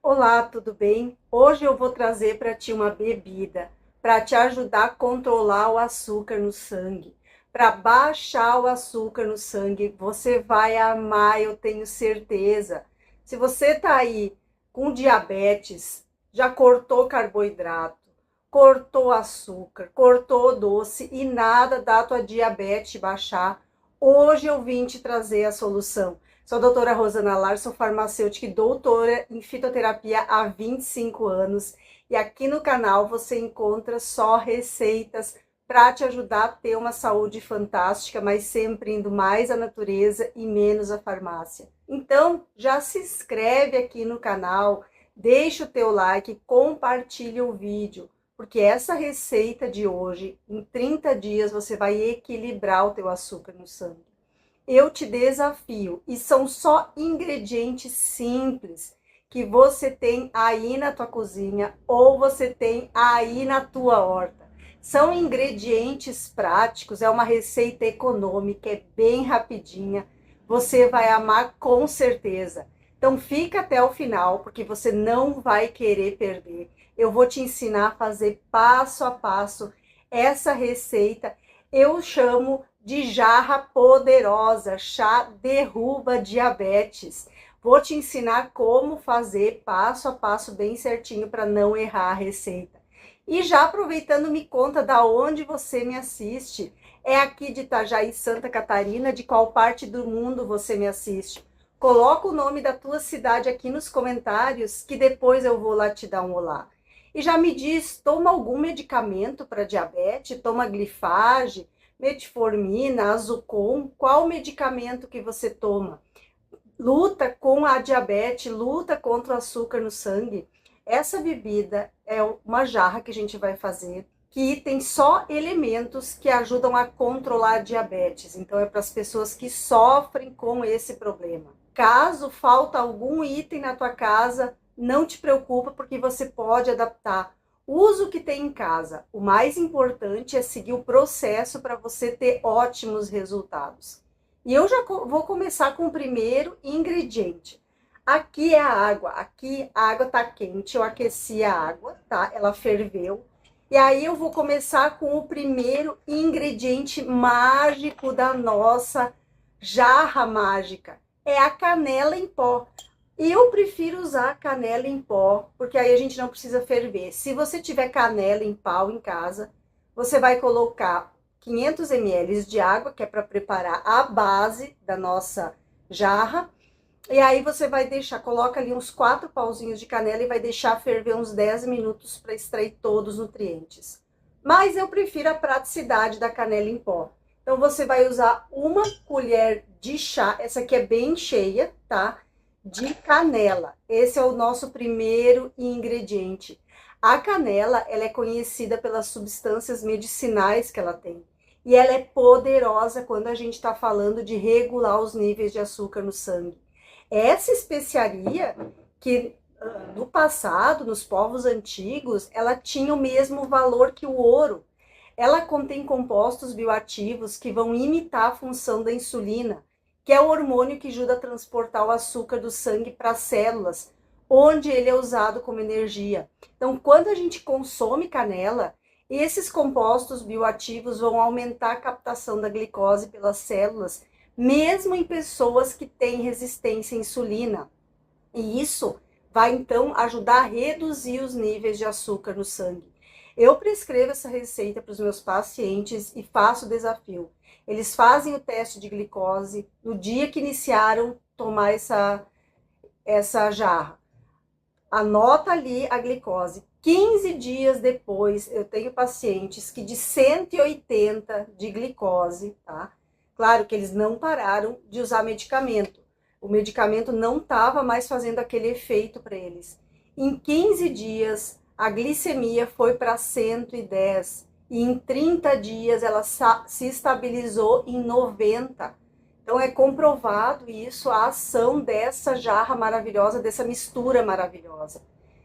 Olá, tudo bem? Hoje eu vou trazer para ti uma bebida para te ajudar a controlar o açúcar no sangue, para baixar o açúcar no sangue. Você vai amar, eu tenho certeza. Se você está aí com diabetes, já cortou carboidrato, cortou açúcar, cortou doce e nada da tua diabetes baixar, hoje eu vim te trazer a solução. Sou a doutora Rosana Lar, sou farmacêutica e doutora em fitoterapia há 25 anos. E aqui no canal você encontra só receitas para te ajudar a ter uma saúde fantástica, mas sempre indo mais à natureza e menos à farmácia. Então, já se inscreve aqui no canal, deixa o teu like, compartilha o vídeo, porque essa receita de hoje, em 30 dias, você vai equilibrar o teu açúcar no sangue. Eu te desafio, e são só ingredientes simples que você tem aí na tua cozinha ou você tem aí na tua horta. São ingredientes práticos, é uma receita econômica, é bem rapidinha, você vai amar com certeza. Então fica até o final, porque você não vai querer perder. Eu vou te ensinar a fazer passo a passo essa receita. Eu chamo de jarra poderosa, chá derruba diabetes. Vou te ensinar como fazer passo a passo bem certinho para não errar a receita. E já aproveitando, me conta da onde você me assiste. É aqui de Itajaí, Santa Catarina? De qual parte do mundo você me assiste? Coloca o nome da tua cidade aqui nos comentários, que depois eu vou lá te dar um olá. E já me diz, toma algum medicamento para diabetes? Toma glifage, metformina, Azucon? Qual medicamento que você toma? Luta com a diabetes, luta contra o açúcar no sangue. Essa bebida é uma jarra que a gente vai fazer, que tem só elementos que ajudam a controlar a diabetes. Então é para as pessoas que sofrem com esse problema. Caso falta algum item na tua casa, não te preocupa, porque você pode adaptar. Usa o que tem em casa. O mais importante é seguir o processo para você ter ótimos resultados. E eu já vou começar com o primeiro ingrediente. Aqui é a água. Aqui a água tá quente. Eu aqueci a água, tá? Ela ferveu. E aí eu vou começar com o primeiro ingrediente mágico da nossa jarra mágica. É a canela em pó. Eu prefiro usar canela em pó, porque aí a gente não precisa ferver. Se você tiver canela em pau em casa, você vai colocar 500 ml de água, que é para preparar a base da nossa jarra. E aí você vai deixar, coloca ali uns 4 pauzinhos de canela e vai deixar ferver uns 10 minutos para extrair todos os nutrientes. Mas eu prefiro a praticidade da canela em pó. Então você vai usar uma colher de chá, essa aqui é bem cheia, tá? De canela. Esse é o nosso primeiro ingrediente. A canela, ela é conhecida pelas substâncias medicinais que ela tem. E ela é poderosa quando a gente está falando de regular os níveis de açúcar no sangue. Essa especiaria, que no passado, nos povos antigos, ela tinha o mesmo valor que o ouro. Ela contém compostos bioativos que vão imitar a função da insulina, que é o hormônio que ajuda a transportar o açúcar do sangue para as células, onde ele é usado como energia. Então, quando a gente consome canela, esses compostos bioativos vão aumentar a captação da glicose pelas células, mesmo em pessoas que têm resistência à insulina. E isso vai, então, ajudar a reduzir os níveis de açúcar no sangue. Eu prescrevo essa receita para os meus pacientes e faço o desafio. Eles fazem o teste de glicose no dia que iniciaram tomar essa jarra. Anota ali a glicose. 15 dias depois, eu tenho pacientes que de 180 de glicose, tá? Claro que eles não pararam de usar medicamento. O medicamento não estava mais fazendo aquele efeito para eles. Em 15 dias, a glicemia foi para 110 e em 30 dias ela se estabilizou em 90. Então é comprovado isso, a ação dessa jarra maravilhosa, dessa mistura maravilhosa.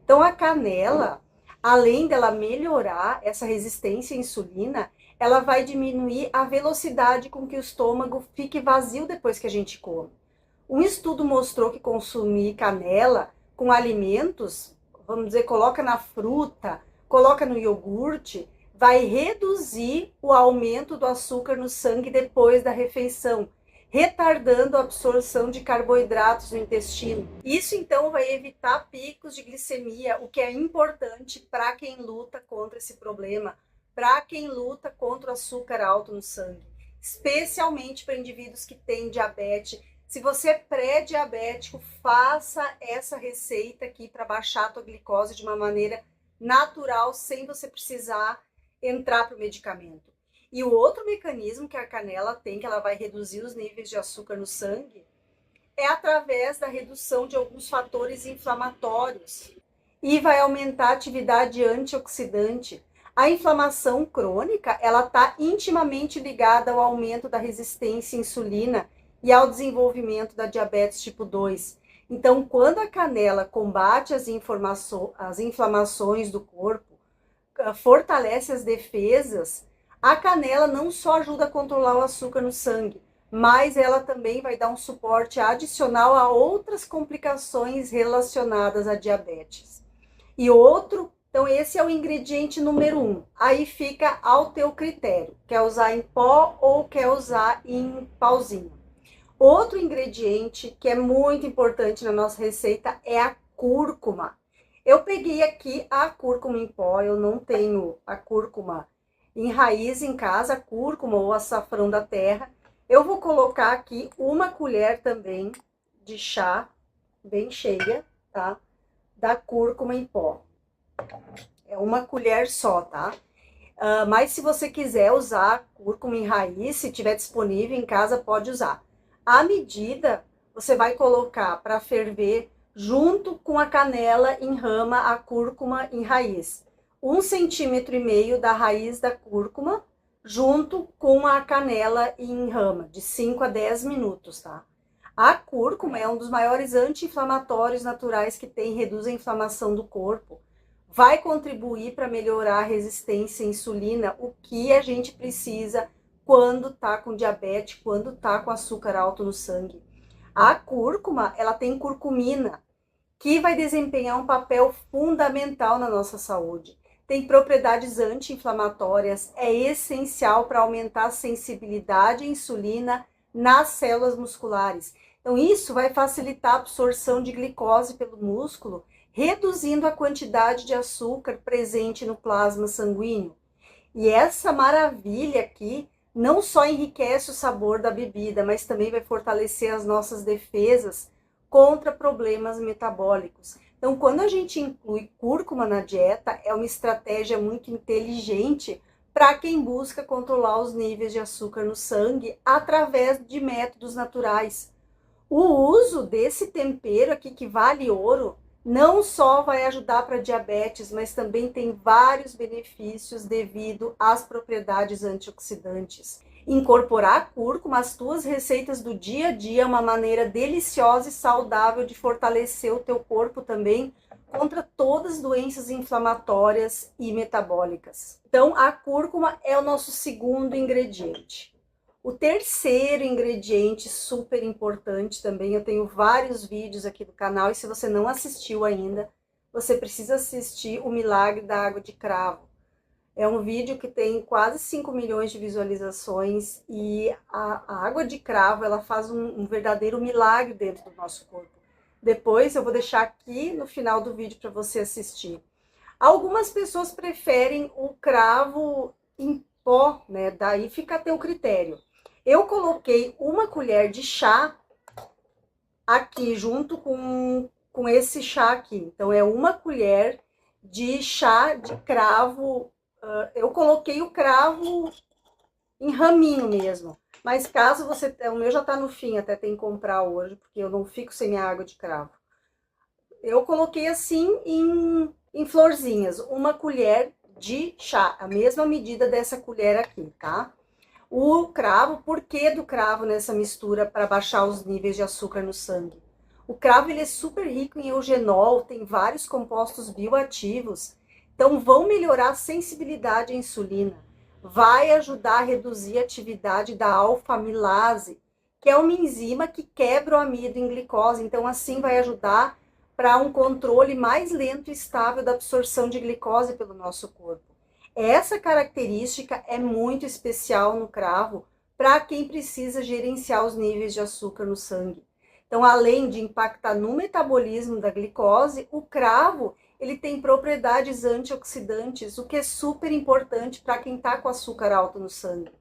Então a canela, além dela melhorar essa resistência à insulina, ela vai diminuir a velocidade com que o estômago fique vazio depois que a gente come. Um estudo mostrou que consumir canela com alimentos, vamos dizer, coloca na fruta, coloca no iogurte, vai reduzir o aumento do açúcar no sangue depois da refeição, retardando a absorção de carboidratos no intestino. Isso então vai evitar picos de glicemia, o que é importante para quem luta contra esse problema, para quem luta contra o açúcar alto no sangue, especialmente para indivíduos que têm diabetes. Se você é pré-diabético, faça essa receita aqui para baixar a tua glicose de uma maneira natural, sem você precisar entrar para o medicamento. E o outro mecanismo que a canela tem, que ela vai reduzir os níveis de açúcar no sangue, é através da redução de alguns fatores inflamatórios e vai aumentar a atividade antioxidante. A inflamação crônica, ela está intimamente ligada ao aumento da resistência à insulina e ao desenvolvimento da diabetes tipo 2. Então, quando a canela combate as inflamações do corpo, fortalece as defesas, a canela não só ajuda a controlar o açúcar no sangue, mas ela também vai dar um suporte adicional a outras complicações relacionadas à diabetes. E outro, então esse é o ingrediente número 1. Aí fica ao teu critério, quer usar em pó ou quer usar em pauzinho. Outro ingrediente que é muito importante na nossa receita é a cúrcuma. Eu peguei aqui a cúrcuma em pó, eu não tenho a cúrcuma em raiz em casa, a cúrcuma ou açafrão da terra. Eu vou colocar aqui uma colher também de chá, bem cheia, tá? Da cúrcuma em pó. É uma colher só, tá? Mas se você quiser usar cúrcuma em raiz, se tiver disponível em casa, pode usar. A medida, você vai colocar para ferver junto com a canela em rama, a cúrcuma em raiz. 1,5 cm da raiz da cúrcuma, junto com a canela em rama, de 5 a 10 minutos, tá? A cúrcuma é um dos maiores anti-inflamatórios naturais que tem, reduz a inflamação do corpo. Vai contribuir para melhorar a resistência à insulina, o que a gente precisa quando tá com diabetes, quando tá com açúcar alto no sangue. A cúrcuma, ela tem curcumina, que vai desempenhar um papel fundamental na nossa saúde. Tem propriedades anti-inflamatórias, é essencial para aumentar a sensibilidade à insulina nas células musculares. Então, isso vai facilitar a absorção de glicose pelo músculo, reduzindo a quantidade de açúcar presente no plasma sanguíneo. E essa maravilha aqui não só enriquece o sabor da bebida, mas também vai fortalecer as nossas defesas contra problemas metabólicos. Então, quando a gente inclui cúrcuma na dieta, é uma estratégia muito inteligente para quem busca controlar os níveis de açúcar no sangue através de métodos naturais. O uso desse tempero aqui, que vale ouro, não só vai ajudar para diabetes, mas também tem vários benefícios devido às propriedades antioxidantes. Incorporar a cúrcuma às tuas receitas do dia a dia é uma maneira deliciosa e saudável de fortalecer o teu corpo também contra todas as doenças inflamatórias e metabólicas. Então, a cúrcuma é o nosso segundo ingrediente. O terceiro ingrediente, super importante também, eu tenho vários vídeos aqui do canal, e se você não assistiu ainda, você precisa assistir o Milagre da Água de Cravo. É um vídeo que tem quase 5 milhões de visualizações, e a água de cravo, ela faz um verdadeiro milagre dentro do nosso corpo. Depois eu vou deixar aqui no final do vídeo para você assistir. Algumas pessoas preferem o cravo em pó, né? Daí fica a teu critério. Eu coloquei uma colher de chá aqui junto com esse chá aqui. Então, é uma colher de chá de cravo. Eu coloquei o cravo em raminho mesmo. Mas caso você... O meu já tá no fim, até tem que comprar hoje, porque eu não fico sem minha água de cravo. Eu coloquei assim em florzinhas, uma colher de chá, a mesma medida dessa colher aqui, tá? O cravo, por que do cravo nessa mistura para baixar os níveis de açúcar no sangue? O cravo, ele é super rico em eugenol, tem vários compostos bioativos, então vão melhorar a sensibilidade à insulina, vai ajudar a reduzir a atividade da alfa-amilase, que é uma enzima que quebra o amido em glicose, então assim vai ajudar para um controle mais lento e estável da absorção de glicose pelo nosso corpo. Essa característica é muito especial no cravo para quem precisa gerenciar os níveis de açúcar no sangue. Então, além de impactar no metabolismo da glicose, o cravo ele tem propriedades antioxidantes, o que é super importante para quem está com açúcar alto no sangue.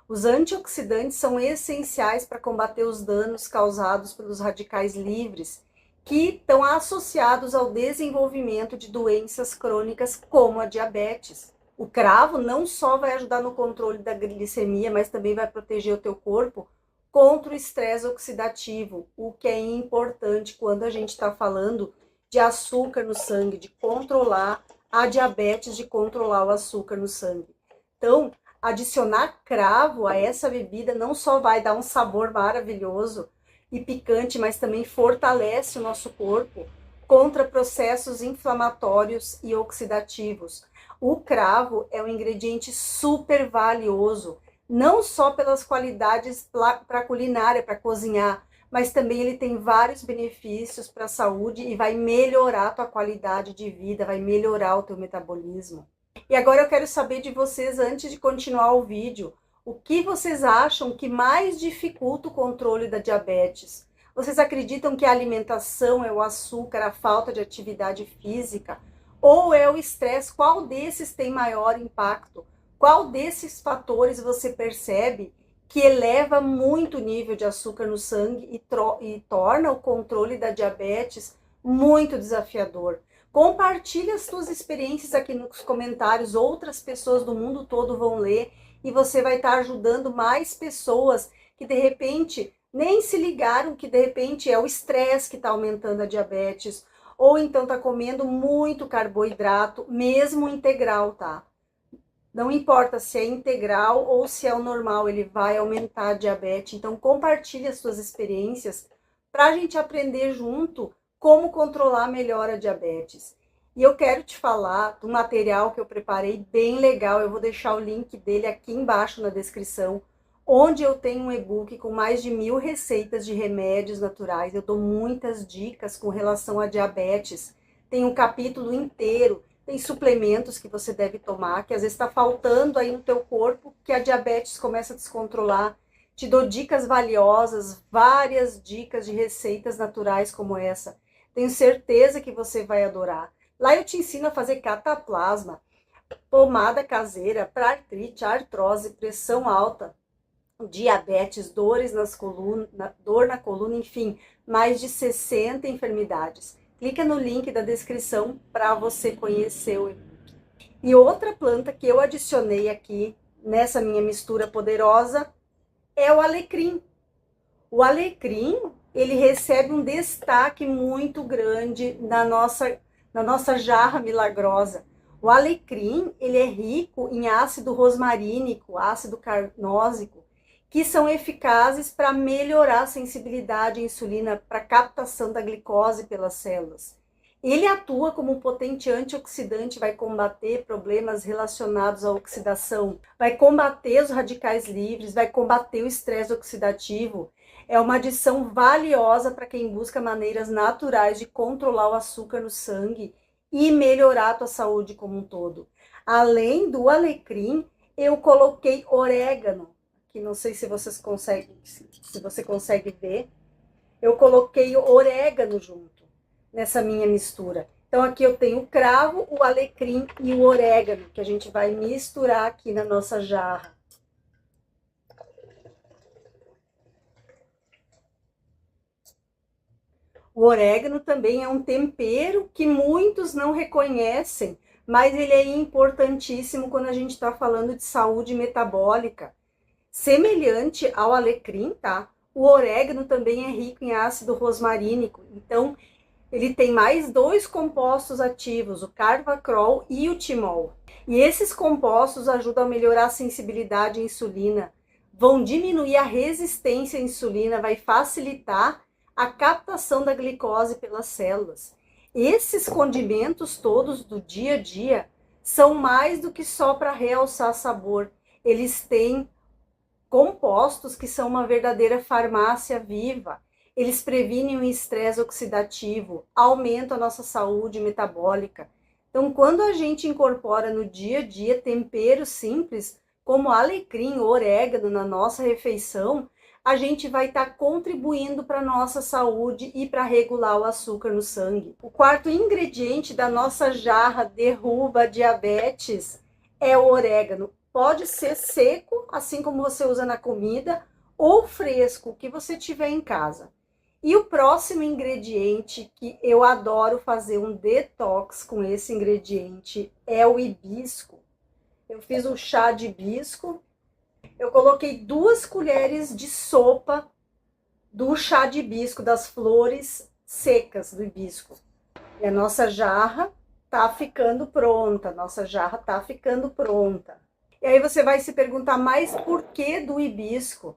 Os antioxidantes são essenciais para combater os danos causados pelos radicais livres, que estão associados ao desenvolvimento de doenças crônicas como a diabetes. O cravo não só vai ajudar no controle da glicemia, mas também vai proteger o teu corpo contra o estresse oxidativo, o que é importante quando a gente está falando de açúcar no sangue, de controlar a diabetes, de controlar o açúcar no sangue. Então, adicionar cravo a essa bebida não só vai dar um sabor maravilhoso e picante, mas também fortalece o nosso corpo contra processos inflamatórios e oxidativos. O cravo é um ingrediente super valioso, não só pelas qualidades para culinária, para cozinhar, mas também ele tem vários benefícios para a saúde e vai melhorar a tua qualidade de vida, vai melhorar o teu metabolismo. E agora eu quero saber de vocês, antes de continuar o vídeo, o que vocês acham que mais dificulta o controle da diabetes? Vocês acreditam que a alimentação é o açúcar, a falta de atividade física? Ou é o estresse? Qual desses tem maior impacto? Qual desses fatores você percebe que eleva muito o nível de açúcar no sangue e torna o controle da diabetes muito desafiador? Compartilha as tuas experiências aqui nos comentários, outras pessoas do mundo todo vão ler e você vai estar ajudando mais pessoas que de repente nem se ligaram que de repente é o estresse que está aumentando a diabetes, ou então está comendo muito carboidrato, mesmo integral, tá? Não importa se é integral ou se é o normal, ele vai aumentar a diabetes. Então compartilha as suas experiências para a gente aprender junto como controlar melhor a diabetes. E eu quero te falar do material que eu preparei bem legal, eu vou deixar o link dele aqui embaixo na descrição, onde eu tenho um e-book com mais de 1000 receitas de remédios naturais. Eu dou muitas dicas com relação à diabetes, tem um capítulo inteiro, tem suplementos que você deve tomar, que às vezes está faltando aí no teu corpo, que a diabetes começa a descontrolar. Te dou dicas valiosas, várias dicas de receitas naturais como essa. Tenho certeza que você vai adorar. Lá eu te ensino a fazer cataplasma, pomada caseira para artrite, artrose, pressão alta, diabetes, dores nas colunas, dor na coluna, enfim, mais de 60 enfermidades. Clica no link da descrição para você conhecer o e-book. E outra planta que eu adicionei aqui nessa minha mistura poderosa é o alecrim. O alecrim, ele recebe um destaque muito grande na nossa jarra milagrosa. O alecrim, ele é rico em ácido rosmarínico, ácido carnósico, que são eficazes para melhorar a sensibilidade à insulina, para a captação da glicose pelas células. Ele atua como um potente antioxidante, vai combater problemas relacionados à oxidação, vai combater os radicais livres, vai combater o estresse oxidativo. É uma adição valiosa para quem busca maneiras naturais de controlar o açúcar no sangue e melhorar a tua saúde como um todo. Além do alecrim, eu coloquei orégano, que não sei se vocês conseguem, se você consegue ver. Eu coloquei orégano junto nessa minha mistura. Então aqui eu tenho o cravo, o alecrim e o orégano, que a gente vai misturar aqui na nossa jarra. O orégano também é um tempero que muitos não reconhecem, mas ele é importantíssimo quando a gente está falando de saúde metabólica. Semelhante ao alecrim, tá? O orégano também é rico em ácido rosmarínico, então ele tem mais 2 compostos ativos, o carvacrol e o timol. E esses compostos ajudam a melhorar a sensibilidade à insulina, vão diminuir a resistência à insulina, vai facilitar a captação da glicose pelas células. Esses condimentos todos do dia a dia são mais do que só para realçar sabor. Eles têm compostos que são uma verdadeira farmácia viva. eles previnem o estresse oxidativo, aumentam a nossa saúde metabólica. Então, quando a gente incorpora no dia a dia temperos simples, como alecrim ou orégano na nossa refeição, a gente vai estar contribuindo para a nossa saúde e para regular o açúcar no sangue. O quarto ingrediente da nossa jarra derruba a diabetes é o orégano. Pode ser seco, assim como você usa na comida, ou fresco, o que você tiver em casa. E o próximo ingrediente, que eu adoro fazer um detox com esse ingrediente, é o hibisco. Eu fiz um chá de hibisco. Eu coloquei 2 colheres de sopa do chá de hibisco, das flores secas do hibisco. E a nossa jarra tá ficando pronta, E aí você vai se perguntar, mas por que do hibisco?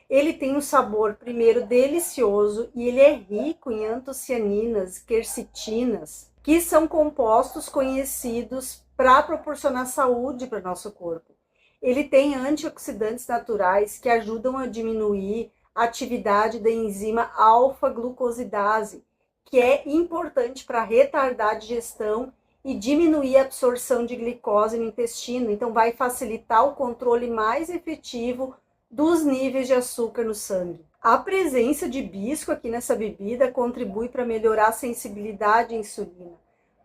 Ele tem um sabor, primeiro, delicioso, e ele é rico em antocianinas, quercitinas, que são compostos conhecidos para proporcionar saúde para o nosso corpo. Ele tem antioxidantes naturais que ajudam a diminuir a atividade da enzima alfa-glucosidase, que é importante para retardar a digestão e diminuir a absorção de glicose no intestino. Então, vai facilitar o controle mais efetivo dos níveis de açúcar no sangue. A presença de hibisco aqui nessa bebida contribui para melhorar a sensibilidade à insulina.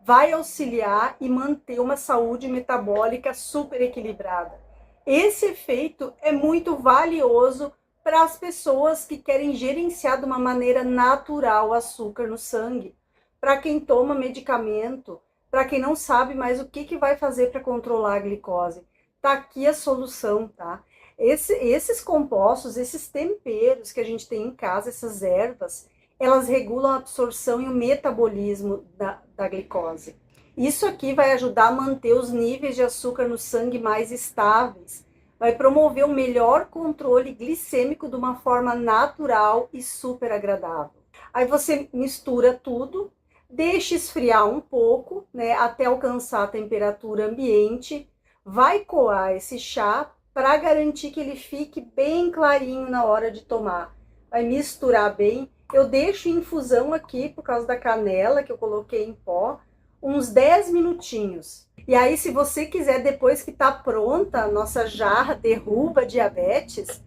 Vai auxiliar e manter uma saúde metabólica super equilibrada. Esse efeito é muito valioso para as pessoas que querem gerenciar de uma maneira natural o açúcar no sangue. Para quem toma medicamento, para quem não sabe mais o que vai fazer para controlar a glicose. Tá aqui a solução, tá? Esses compostos, esses temperos que a gente tem em casa, essas ervas, elas regulam a absorção e o metabolismo da glicose. Isso aqui vai ajudar a manter os níveis de açúcar no sangue mais estáveis, vai promover um melhor controle glicêmico de uma forma natural e super agradável. Aí você mistura tudo, deixa esfriar um pouco, né, até alcançar a temperatura ambiente, vai coar esse chá para garantir que ele fique bem clarinho na hora de tomar. Vai misturar bem. Eu deixo em infusão aqui, por causa da canela que eu coloquei em pó, uns 10 minutinhos. E aí, se você quiser, depois que tá pronta a nossa jarra derruba diabetes,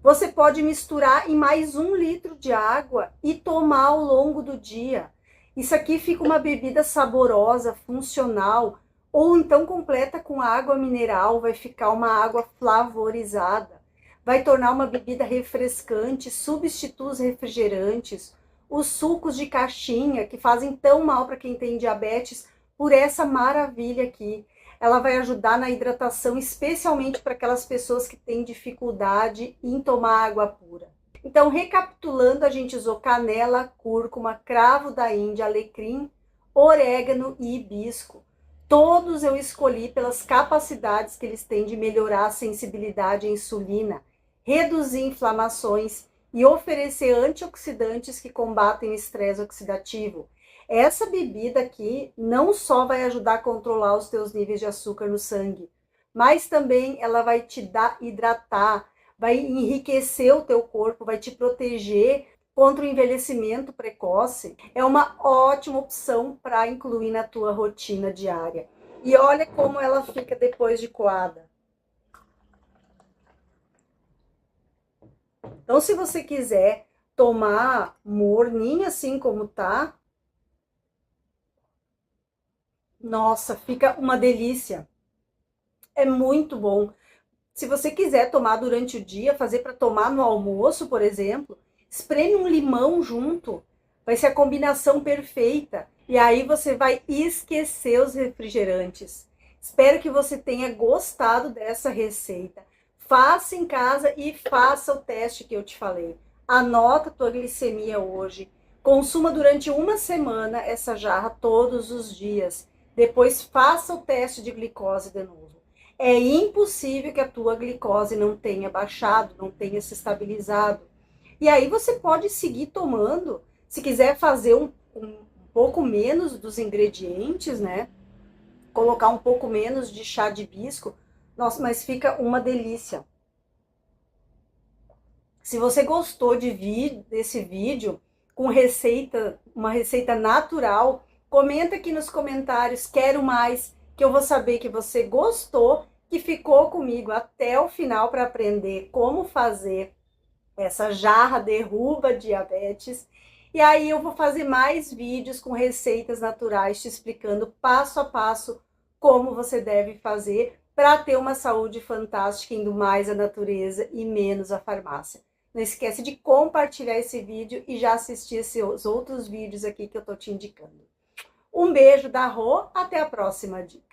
você pode misturar em mais 1 litro de água e tomar ao longo do dia. Isso aqui fica uma bebida saborosa, funcional, ou então completa com água mineral, vai ficar uma água flavorizada. Vai tornar uma bebida refrescante, substitui os refrigerantes, os sucos de caixinha, que fazem tão mal para quem tem diabetes, por essa maravilha aqui. Ela vai ajudar na hidratação, especialmente para aquelas pessoas que têm dificuldade em tomar água pura. Então, recapitulando, a gente usou canela, cúrcuma, cravo da Índia, alecrim, orégano e hibisco. Todos eu escolhi pelas capacidades que eles têm de melhorar a sensibilidade à insulina, reduzir inflamações e oferecer antioxidantes que combatem o estresse oxidativo. Essa bebida aqui não só vai ajudar a controlar os teus níveis de açúcar no sangue, mas também ela vai te hidratar, vai enriquecer o teu corpo, vai te proteger contra o envelhecimento precoce. É uma ótima opção para incluir na tua rotina diária. E olha como ela fica depois de coada. Então, se você quiser tomar morninha assim como tá, nossa, fica uma delícia. É muito bom. Se você quiser tomar durante o dia, fazer para tomar no almoço, por exemplo, espreme um limão junto. Vai ser a combinação perfeita. E aí você vai esquecer os refrigerantes. Espero que você tenha gostado dessa receita. Faça em casa e faça o teste que eu te falei. Anota a tua glicemia hoje. Consuma durante uma semana essa jarra todos os dias. Depois faça o teste de glicose de novo. É impossível que a tua glicose não tenha baixado, não tenha se estabilizado. E aí você pode seguir tomando. Se quiser fazer um pouco menos dos ingredientes, né? Colocar um pouco menos de chá de hibisco. Nossa, mas fica uma delícia. Se você gostou desse vídeo com uma receita natural, comenta aqui nos comentários, quero mais, que eu vou saber que você gostou, que ficou comigo até o final para aprender como fazer essa jarra derruba diabetes. E aí eu vou fazer mais vídeos com receitas naturais te explicando passo a passo como você deve fazer para ter uma saúde fantástica, indo mais à natureza e menos à farmácia. Não esquece de compartilhar esse vídeo e já assistir esses outros vídeos aqui que eu tô te indicando. Um beijo da Rô, até a próxima dica.